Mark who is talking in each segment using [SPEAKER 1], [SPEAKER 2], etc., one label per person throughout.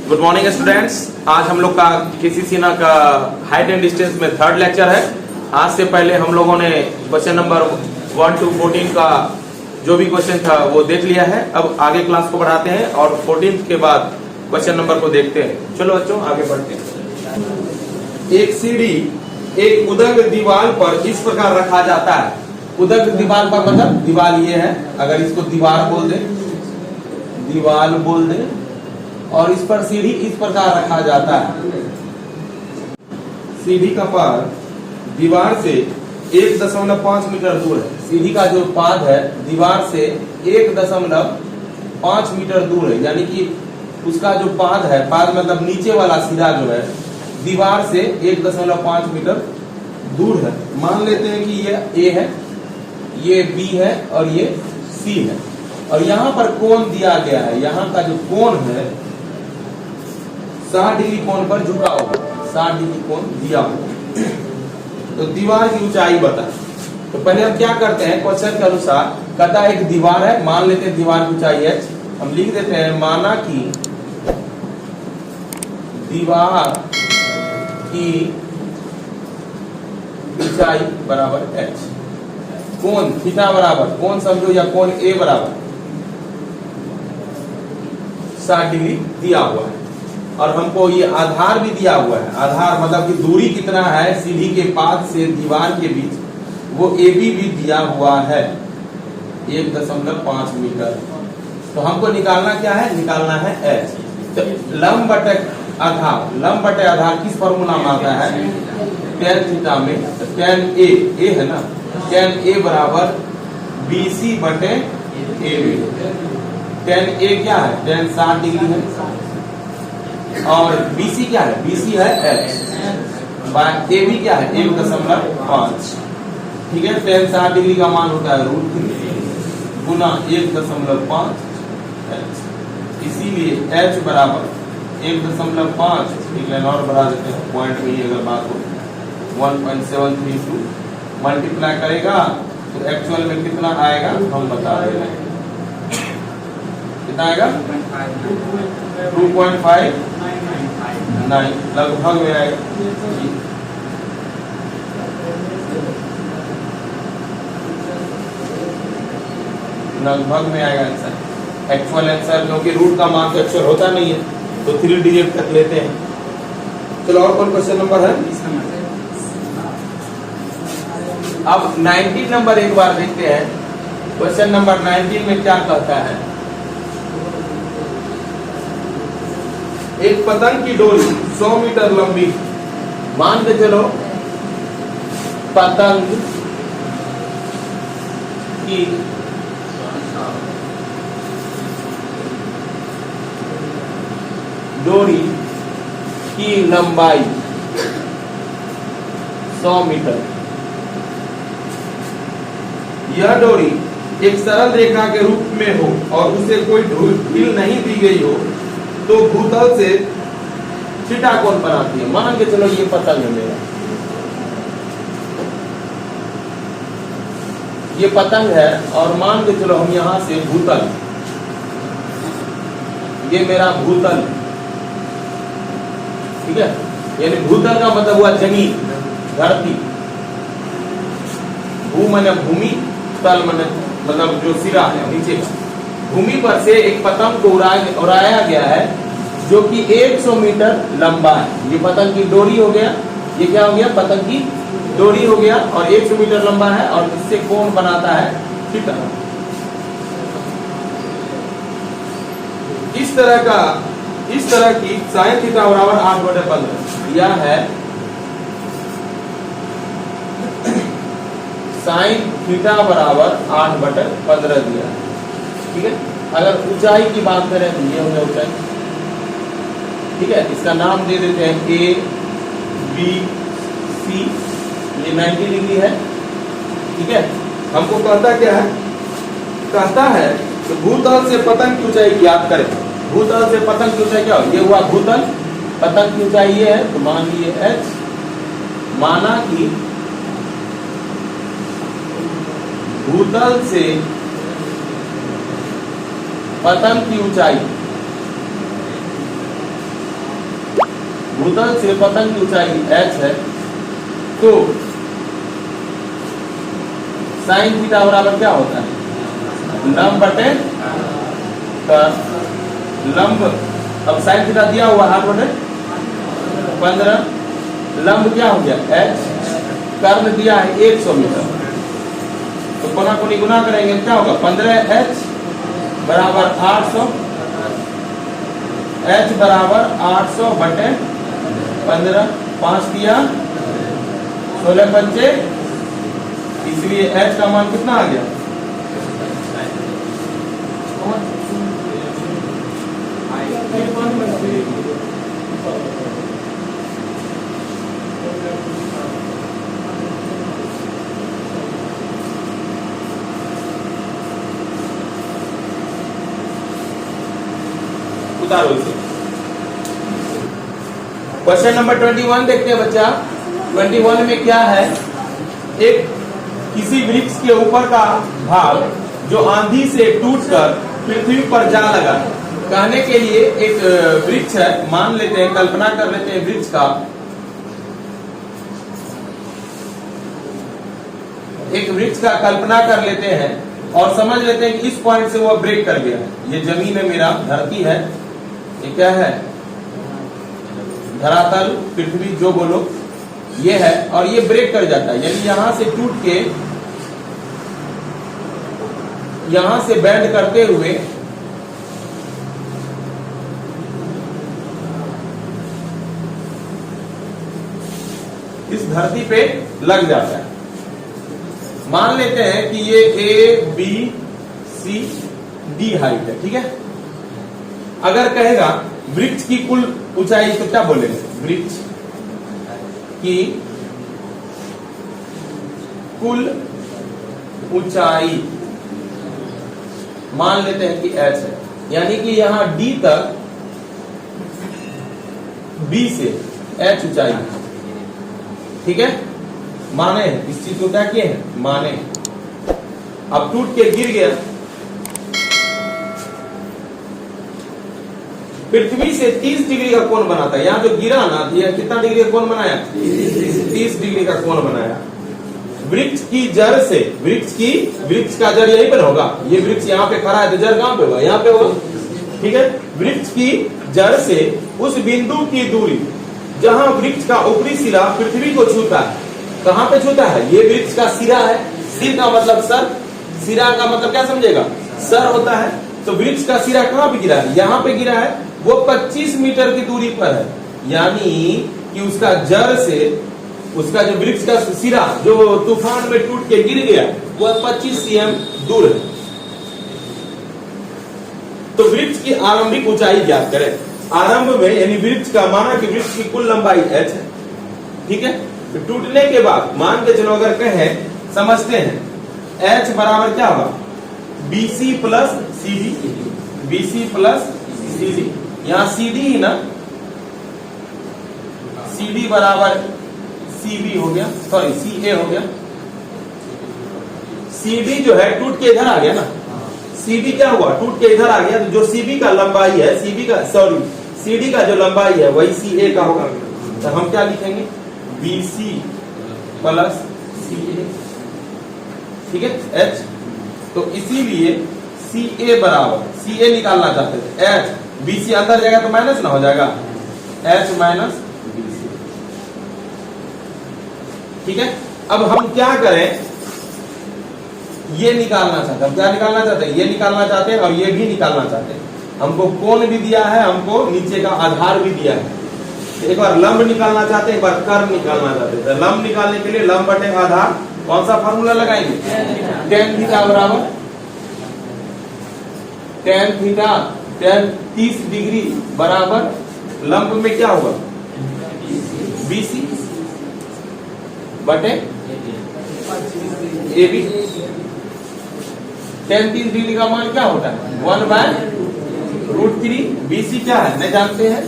[SPEAKER 1] Good morning students. आज हम लोग का केसी सिन्हा का हाइट एंड डिस्टेंस में थर्ड लेक्चर है। आज से पहले हम लोगों ने क्वेश्चन नंबर 1 to 14 का जो भी क्वेश्चन था वो देख लिया है। अब आगे क्लास को बढ़ाते हैं और 14 के बाद क्वेश्चन नंबर को देखते हैं। चलो बच्चों आगे बढ़ते हैं। एक सीढ़ी एक उदग्ध दीवार पर इस प्रकार रखा जाता है। उदग्ध दीवार पर मतलब दीवार ये है, अगर इसको दीवार बोल दे, दीवार बोल दे, और इस पर सीढ़ी इस प्रकार रखा जाता है। सीढ़ी का पाद दीवार से 1.5 मीटर दूर है। सीढ़ी का जो पाद है दीवार से 1.5 मीटर दूर है, यानी कि उसका जो पाद है, पाद मतलब नीचे वाला सिरा जो है दीवार से 1.5 मीटर दूर है। मान लेते हैं कि ये ए है, ये बी है और ये सी है, और यहाँ पर कोण दिया गया है। यहाँ का जो कोण है 60 डिग्री कोण पर झुका होगा, 60 डिग्री कोण दिया होगा। तो दीवार की ऊंचाई बता। तो पहले हम क्या करते हैं, क्वेश्चन के अनुसार कहता है एक दीवार है, मान लेते हैं दीवार की ऊंचाई h। हम लिख देते हैं माना कि दीवार की ऊंचाई बराबर h, कोण थीटा बराबर, कोण समझो या कोण a बराबर 60 डिग्री दिया हुआ है। और हमको ये आधार भी दिया हुआ है। आधार मतलब कि दूरी कितना है सीढ़ी के पाद से दीवार के बीच, वो AB भी दिया हुआ है 1.5 मीटर। तो हमको निकालना क्या है, निकालना है h। तो लंब बटे आधार, लंब बटे आधार किस फॉर्मूला में आता है, tan थीटा में। तो tan A है ना, tan A बराबर BC बटे AB। tan A क्या है, tan 60 डिग्री है, और BC क्या है, BC है h, बाय AB क्या है 1.5। ठीक है, tan 60 डिग्री का मान होता है √3 गुना 1.5 h। इसीलिए h बराबर 1.5, एक लाइन और बढ़ा देते हैं पॉइंट में ही अगर बात हो, 1.732 मल्टीप्लाई करेगा तो एक्चुअल में कितना आएगा हम बता रहे हैं। कितना आएगा 2.5 नहीं, लगभग में आएगा। लगभग में आएगा आंसर। एक्चुअल आंसर क्योंकि रूट का मान तो एक्चुअल होता नहीं है, तो 3 डिजिट तक लेते हैं। चलो और कौन क्वेश्चन नंबर है, अब 19 नंबर एक बार देखते हैं। क्वेश्चन नंबर 19 में क्या कहता है, एक पतंग की डोरी 100 मीटर लंबी। मान के चलो पतंग की डोरी की लंबाई 100 मीटर। यह डोरी एक सरल रेखा के रूप में हो और उसे कोई ढील नहीं दी गई हो तो भूतल से थीटा कोण बनाती है। मान के चलो ये पतंग है मेरा, ये पतंग है, और मान के चलो हम यहां से भूतल, ये मेरा भूतल, ठीक है, यानी भूतल का मतलब हुआ जमीन, धरती। भू माने भूमि, तल माने मतलब जो सिरा है नीचे का। भूमि पर से एक पतंग को उड़ाया गया है जो कि 100 मीटर लंबा है। ये पतंग की डोरी हो गया, ये क्या हो गया, पतंग की डोरी हो गया, और 100 मीटर लंबा है, और इससे कोण बनाता है थीटा। इस तरह की साइन थीटा बराबर 8/15 यह है। साइन थीटा बराबर 8/15 दिया है। ठीक है, अगर ऊंचाई की बात करें तो ये हो गया ऊंचाई। ठीक है, इसका नाम दे देते हैं A B C, ये 90 डिग्री है। ठीक है, हमको कहता क्या है, कहता है कि भूतल से पतंग की ऊंचाई ज्ञात करें। भूतल से पतंग की ऊंचाई क्या हो, ये हुआ भूतल, पतंग की ऊंचाई ये है, तो मान लीजिए h। माना कि भूतल से पतंग की ऊंचाई भूतल से पतन की ऊंचाई h है, तो साइन थीटा बराबर क्या होता है? लंब बटे लंब। अब साइन थीटा दिया हुआ 8 बटे 15, लंब क्या हो गया h, कर्ण दिया है 100 मीटर, तो कोना कोनी गुना करेंगे क्या होगा? 15h बराबर 800, h बराबर 800 बटे 15, 5 दिया 16 पंचे, इसलिए h का मान कितना आ गया? उतारो इसे। क्वेश्चन नंबर 21 देखते हैं बच्चा। 21 में क्या है? एक किसी वृक्ष के ऊपर का भाग जो आंधी से टूटकर पृथ्वी पर जा लगा। कहने के लिए एक वृक्ष है, मान लेते हैं, कल्पना कर लेते हैं वृक्ष का, एक वृक्ष का कल्पना कर लेते हैं और समझ लेते हैं कि इस पॉइंट से वो ब्रेक कर गया। ये जमीन है, मेरा धरती है, ये क्या है? धरातल, पृथ्वी, जो बोलो, ये है, और ये ब्रेक कर जाता है, यानी यहां से टूट के यहां से बैंड करते हुए इस धरती पे लग जाता है। मान लेते हैं कि ये A, B, C, D height है, ठीक है। अगर कहेगा वृक्ष की कुल ऊंचाई, तो क्या बोलेंगे? वृक्ष की कुल ऊंचाई मान लेते हैं कि h है, यानी कि यहां D तक B से h ऊंचाई है, ठीक है। माने इस चीज को क्या किए हैं? माने। अब टूट के गिर गया, पृथ्वी से 30 डिग्री का कोण बनाता है। यहाँ जो गिरा ना, कितना डिग्री का कोण बनाया? 30 डिग्री का कोण बनाया। वृक्ष की जड़ से, वृक्ष का जड़ यहीं पर होगा। ये वृक्ष यहाँ पे खड़ा है, तो जड़ कहाँ पे होगा? यहाँ पे होगा, ठीक है। वृक्ष की जड़ से उस बिंदु की दूरी जहां वृक्ष का ऊपरी सिरा पृथ्वी को छूता है, कहां पे छूता है? ये वृक्ष का सिरा है, सिर का मतलब सर, सिरा का मतलब क्या समझेगा? सर होता है। तो वृक्ष का सिरा कहां पे गिरा है? यहाँ पे गिरा है। वो 25 मीटर की दूरी पर है, यानी कि उसका जड़ से, उसका जो वृक्ष का सिरा जो तूफान में टूट के गिर गया, वो 25 cm दूर है। तो वृक्ष की आरंभिक ऊंचाई ज्ञात करें। आरंभ में, यानी वृक्ष का, माना कि वृक्ष की कुल लंबाई h है, ठीक है। तो टूटने के बाद मान के चलो, अगर कहें, समझते हैं h बराबर क्या होगा? BC plus CD, BC plus CD। यहां CD ही ना, CD बराबर CB हो गया, सॉरी CA हो गया। CD जो है टूट के इधर आ गया ना, CD क्या हुआ? टूट के इधर आ गया। तो जो CB का लंबाई है, CD का जो लंबाई है वही CA का होगा। तो हम क्या लिखेंगे? BC प्लस CA, ठीक है, H। तो इसीलिए CA बराबर, CA निकालना चाहते थे, H, BC अंदर जाएगा तो माइनस ना हो जाएगा, H माइनस BC, ठीक है। अब हम क्या करें? ये निकालना चाहते हैं, क्या निकालना चाहते हैं? ये निकालना चाहते हैं और ये भी निकालना चाहते हैं। हमको कोण भी दिया है, हमको नीचे का आधार भी दिया है। एक बार लंब निकालना चाहते हैं, एक बार कर्ण निकालना चाहते हैं। तो लंब निकालने के लिए लंब बटे आधार, कौन सा फार्मूला लगाएंगे? tan थीटा बराबर tan थीटा, tan 30 डिग्री बराबर लंब में क्या होगा? BC बटे AB। tan 30 डिग्री का मान क्या होता है? 1/√3। BC क्या है? नहीं जानते हैं,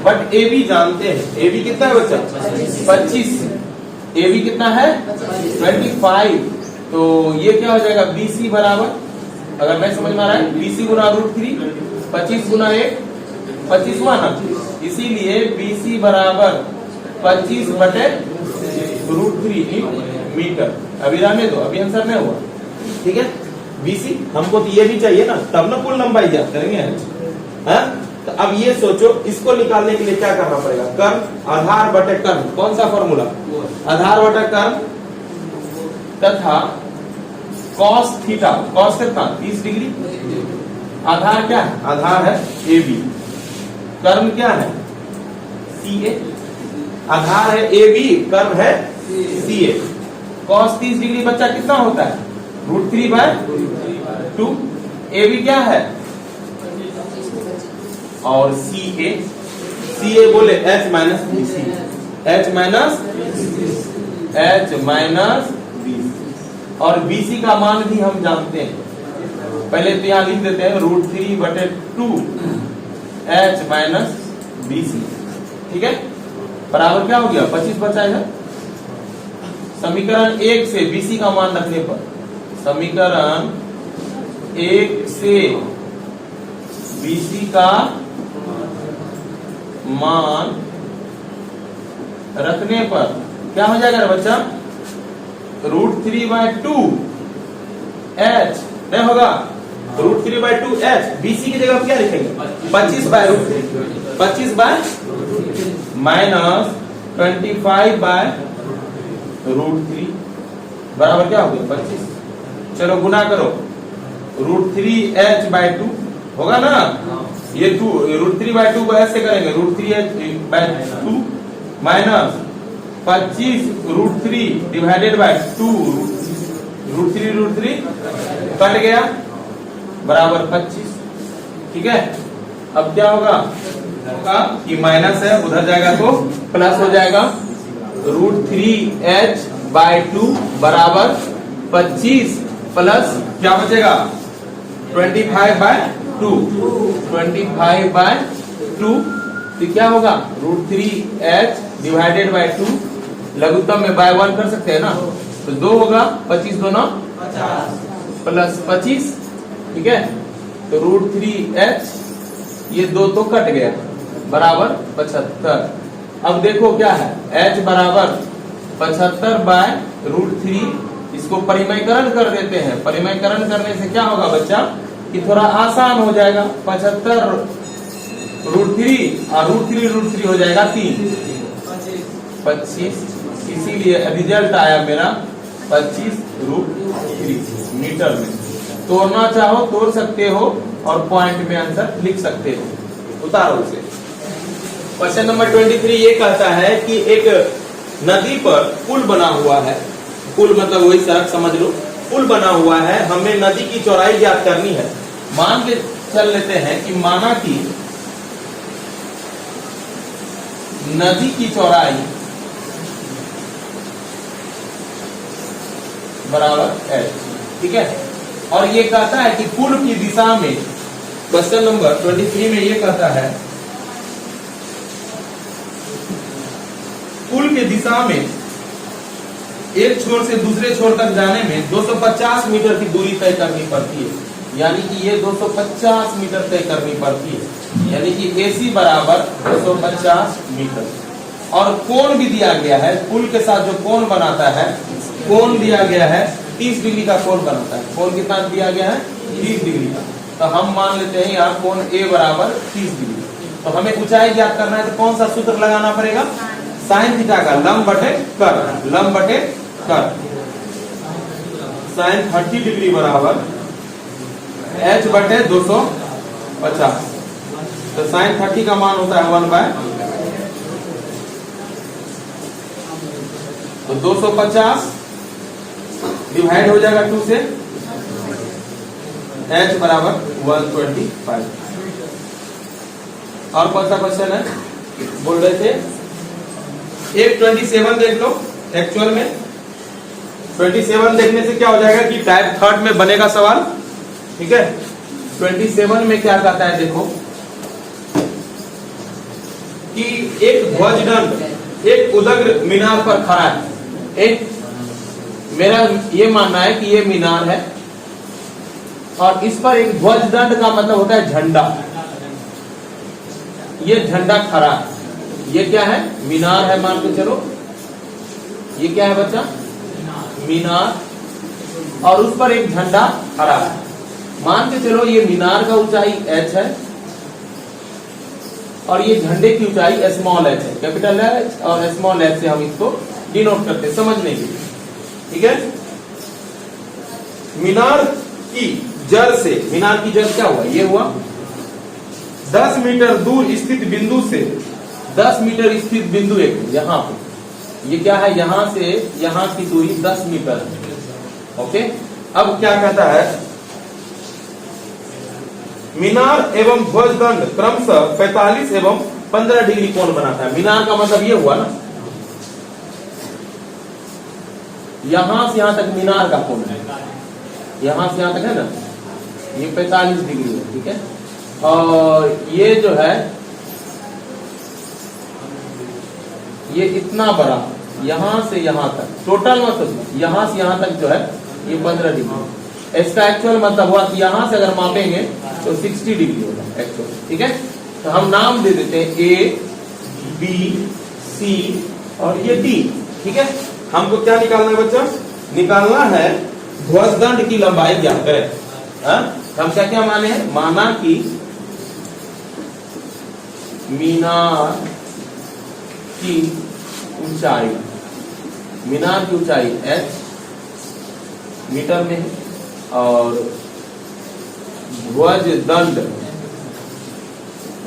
[SPEAKER 1] बट AB जानते हैं। AB कितना है बच्चा? 25। AB कितना है? 25। तो ये क्या हो जाएगा? BC बराबर, अगर नहीं समझ में आ रहा है, BC गुना √3, 25 गुना 1, 25 हुआ ना, इसीलिए BC बराबर 25/√3 मीटर। अभी रहने दो, अभी आंसर नहीं हुआ, ठीक है। BC हमको तो ये भी चाहिए ना, तब ना कुल लंबाई ज्ञात करेंगे, हाँ? तो अब ये सोचो, इसको निकालने के लिए क्या करना पड़ेगा? कर्ण आधार बटे कर्ण, कौन सा फॉर्मूला? आधार बटे कर्ण तथा cos थीटा, cos कितना? 30 डिग्री। आधार क्या है? आधार है AB, कर्म क्या है? CA। आधार है AB, कर्म है CA। cos 30 डिग्री बच्चा कितना होता है? √3/2। AB क्या है? और CA बोले H minus BC, H minus BC। और BC का मान भी हम जानते हैं, पहले तो यहाँ लिख देते हैं √3/2 H माइनस BC, ठीक है। बराबर क्या हो गया? 25 बचाएगा। समीकरण 1 से BC का मान रखने पर, समीकरण 1 से BC का मान रखने पर क्या हो जाएगा बच्चा? √3/2 H नहीं होगा, √3/2 H। BC की जगह क्या लिखेंगे? 25/√3, 25 माइनस 25/√3 बराबर क्या हो गया? 25। चलो गुना करो, √3H/2 होगा ना, ये 2 √3/2 को ऐसे करेंगे, √3H/2 minus 25√3 divided by 2, √3 cut गया बराबर 25, ठीक है। अब क्या होगा कि माइनस है, उधर जाएगा तो प्लस हो जाएगा। √3H/2 बराबर 25 प्लस क्या बचेगा? 25/2, 25/2 तो क्या होगा? √3H डिवाइडेड बाय 2, लघुत्तम में बाय 1 कर सकते हैं ना, तो 2 होगा, 25 दोनों 50 प्लस 25, ठीक है। तो √3H ये 2 तो कट गया बराबर 75। अब देखो क्या है, H बराबर 75/√3, इसको परिमयकरण कर देते हैं। परिमयकरण करने से क्या होगा बच्चा कि थोड़ा आसान हो जाएगा। 75√3 और √3 हो जाएगा 3, 25। इसीलिए रिजल्ट आया मेरा 25√3 मीटर में। तोड़ना चाहो तोड़ सकते हो और पॉइंट में आंसर लिख सकते हो। उतारो उसे। क्वेश्चन नंबर 23 ये कहता है कि एक नदी पर पुल बना हुआ है, पुल मतलब वही सड़क समझ लो, पुल बना हुआ है, हमें नदी की चौड़ाई ज्ञात करनी है। मान के चल लेते हैं कि माना कि नदी की चौड़ाई बराबर H, ठीक है। और ये कहता है कि पुल की दिशा में, क्वेश्चन नंबर 23 में ये कहता है पुल की दिशा में एक छोर से दूसरे छोर तक जाने में 250 मीटर की दूरी तय करनी पड़ती है। यानी कि ये 250 मीटर तय करनी पड़ती है, यानी कि AC बराबर 250 मीटर। और कोण भी दिया गया है, पुल के साथ जो कोण बनाता है, कोण दिया गया है 30 डिग्री का कोण बनाता है। कोण कितना दिया गया है? 30 डिग्री का। तो हम मान लेते हैं यहाँ कोण A बराबर 30 डिग्री। तो हमें ऊंचाई ज्ञात करना है, तो कौन सा सूत्र लगाना पड़ेगा? साइन थीटा का लंब बटे कर्ण, लंब बटे कर्ण। साइन 30 डिग्री बराबर H बटे 250। तो साइन 30 का मान होता है 1/, तो 250 डिवाइड हो जाएगा 2 से, H बराबर 125। और कौन सा क्वेश्चन है बोल रहे थे? एक 27 देख लो। एक्चुअल में 27 देखने से क्या हो जाएगा कि टाइप 3 में बनेगा सवाल, ठीक है। 27 में क्या कहता है देखो कि एक ध्वजदंड एक उदग्र मीनार पर खड़ा है। एक मेरा ये मानना है कि ये मीनार है और इस पर एक ध्वजदंड का मतलब होता है झंडा। ये झंडा खड़ा है, ये क्या है? मीनार है मान के चलो। ये क्या है बच्चा? मीनार, और उस पर एक झंडा खड़ा है। मान के चलो ये मीनार का ऊंचाई h है और ये झंडे की ऊंचाई स्मॉल h है। कैपिटल H और स्मॉल h से हम इसको डिनोट करते हैं समझने के लिए, ठीक है। मीनार की जड़ से, मीनार की जड़ क्या हुआ? ये हुआ 10 मीटर दूर स्थित बिंदु से, 10 मीटर स्थित बिंदु एक यहाँ पे, ये क्या है? यहां से यहां की दूरी 10 मीटर है। ओके, अब क्या कहता है? मीनार एवं ध्वजदंड क्रमशः 45 एवं 15 डिग्री कोण बनाता है। मीनार का मतलब ये हुआ ना, यहां से यहां तक मीनार का कोण है, यहां से यहां तक है ना, ये 45 डिग्री है, ठीक है। और ये जो है ये इतना बड़ा, यहां से यहां तक टोटल मतलब यहां से यहां तक जो है ये 15 डिग्री। इसका एक्चुअल मतलब हुआ कि यहां से अगर मापेंगे तो 60 डिग्री होगा एक्चुअल, ठीक है। तो हम नाम दे देते हैं ए, बी, सी और ये डी, ठीक है। हमको क्या निकालना है बच्चा? निकालना है ध्वजदंड की लंबाई ज्ञात करें। हम क्या क्या माने हैं? माना कि मीनार की ऊंचाई, मीनार की ऊंचाई h मीटर में है और ध्वज दंड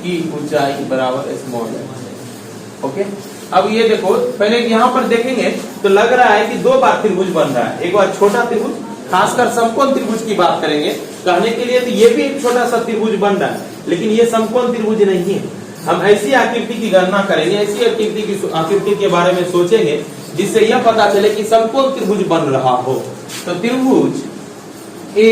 [SPEAKER 1] की ऊंचाई बराबर स्मॉल h। ओके, अब ये देखो, पहले यहां पर देखेंगे तो लग रहा है कि दो बार त्रिभुज बन रहा है। एक बार छोटा त्रिभुज, खासकर समकोण त्रिभुज की बात करेंगे कहने के लिए, तो ये भी एक छोटा सा त्रिभुज बन रहा है, लेकिन ये समकोण त्रिभुज नहीं है। हम ऐसी आकृति की गणना करेंगे, ऐसी आकृति के बारे में सोचेंगे जिससे यह पता चले कि समकोण त्रिभुज बन रहा हो। तो त्रिभुज ए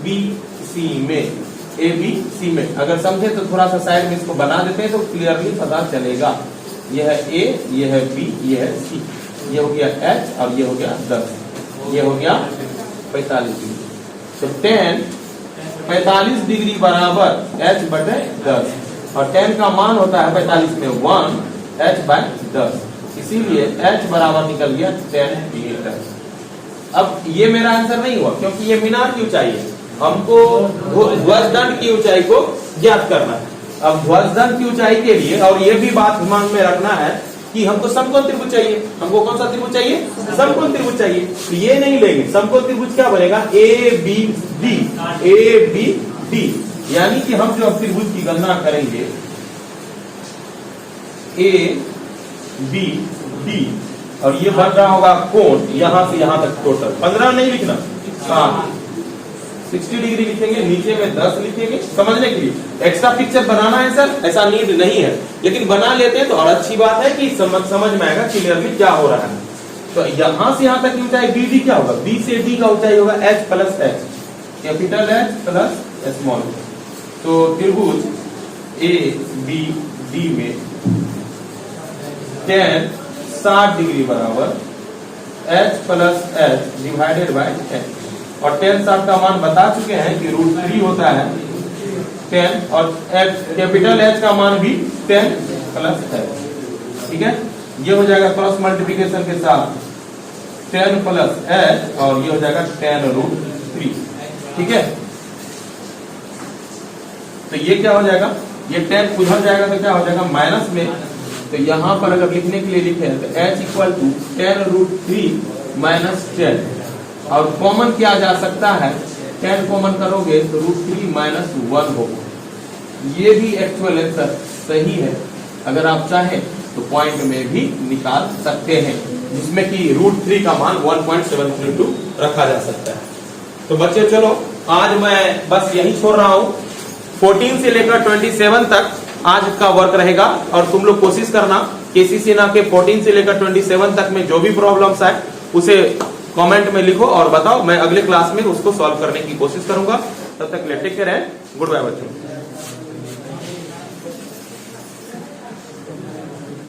[SPEAKER 1] बी सी में अगर समझे तो थोड़ा सा साइड में इसको बना देते हैं तो क्लियरली पता चलेगा। यह है ए, यह है बी, यह है सी, ये हो गया h और ये हो गया 10, ये हो गया 45 डिग्री। तो tan 45 डिग्री बराबर h बटे 10 और tan का मान होता है 45 में 1 h/10, इसीलिए h बराबर निकल गया 10 मीटर। अब ये मेरा आंसर नहीं हुआ क्योंकि ये मीनार की ऊंचाई है, हमको ध्वजदंड की ऊंचाई को ज्ञात करना है। अब ध्वजदंड की ऊंचाई के लिए, और ये भी बात दिमाग में रखना है कि हमको समकोण त्रिभुज चाहिए। हमको कौन सा त्रिभुज चाहिए? समकोण त्रिभुज चाहिए। तो ये नहीं लेंगे, समकोण त्रिभुज क्या बनेगा? ए बी डी, यानी कि हम जो त्रिभुज की गणना करेंगे ए बी डी, और ये बन रहा होगा कोण यहां से यहां तक टोटल 15 नहीं लिखना, 60 डिग्री लिखेंगे, नीचे में 10 लिखेंगे समझने के लिए। एक्स्ट्रा पिक्चर बनाना है सर, ऐसा नीड नहीं है, लेकिन बना लेते हैं तो और अच्छी बात है कि समझ में आएगा क्लियरली क्या हो रहा है। तो यहां से यहां तक की ऊंचाई बी डी क्या होगा? बी से डी का ऊंचाई होगा h plus h, capital H plus small. तो त्रिभुज ए बी डी में tan 60 डिग्री बराबर h plus h divided by h, और tan 60 का मान बता चुके हैं कि √3 होता है 10, और कैपिटल H का मान भी 10 प्लस h, ठीक है। ये हो जाएगा क्रॉस मल्टीप्लिकेशन के साथ 10 प्लस h और ये हो जाएगा 10 √3, ठीक है। तो ये क्या हो जाएगा? ये 10 उधर जाएगा तो क्या हो जाएगा? माइनस में। तो यहां पर अगर लिखने के लिए लिखे तो h इक्वल टू 10 √3 माइनस 10, और कॉमन किया जा सकता है, 10 कॉमन करोगे तो √3 माइनस 1 होगा। ये भी एक्चुअल आंसर सही है, अगर आप चाहें तो पॉइंट में भी निकाल सकते हैं, जिसमें कि √3 का मान 1.732 रखा जा सकता है। तो बच्चे चलो आज मैं बस यही छोड़ रहा हूँ, 14 से लेकर 27 तक आज का वर्क रहेगा, और तुम लोग कोशिश करना केसीसी ना के 14 से लेकर 27 तक में जो भी प्रॉब्लम्स आए उसे कमेंट में लिखो और बताओ, मैं अगले क्लास में उसको सॉल्व करने की कोशिश करूंगा। तब तक take care and goodbye बच्चों।